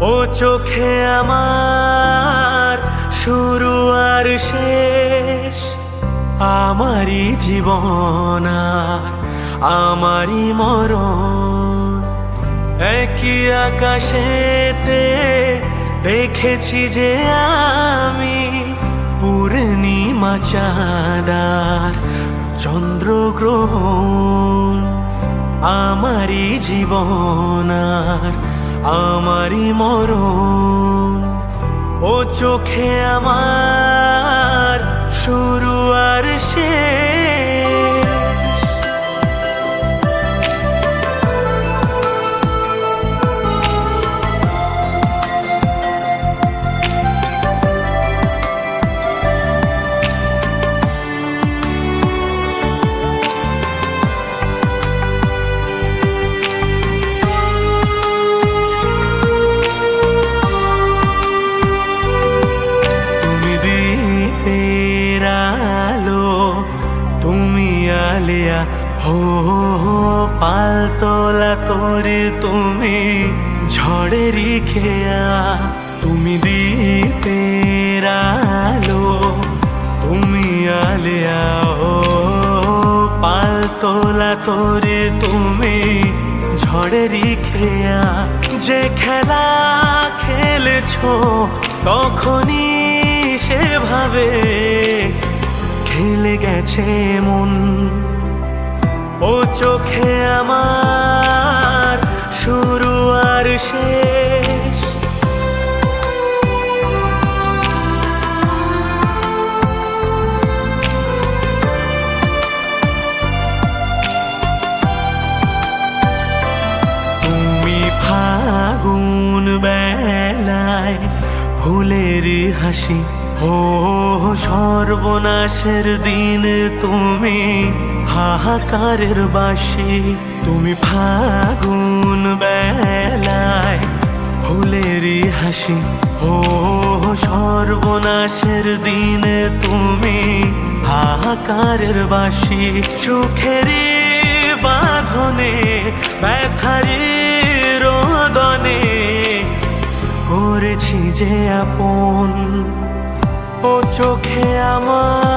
ও চোখে আমার শুরু আর শেষ, আমারই জীবন আর আমারই মরণ। একই আকাশেতে দেখেছি যে আমি পূর্ণিমা চাঁদ আর চন্দ্রগ্রহণ, আমারই জীবন আর আমারই মরণ। ও চোখে আমার শুরু আর শেষ। হো পালতোলা তোরে তুমি ঝড়েরই খেয়া, তুমি দ্বীপের আলো, তুমি আলিয়া। ও পালতোলা তোরে তুমি ঝড়েরই খেয়া, যে খেলা খেলেছো তখনই সেভাবে খেলে গেছে মন। ও চোখে আমার শুরু আর শেষ। তুমি ফাগুন বেলায় ফুলের হাসি, ও সর্বনাশের দিন তুমি হাহাকারের বাসি। তুমি ফাগুন বেলায় ফুলের হাসি, ও সর্বনাশের দিন তুমি হাহাকারের বাসি। সুখের বাঁধনে ব্যথারি রোদনে করেছি যে আপন। ও চোখে আমার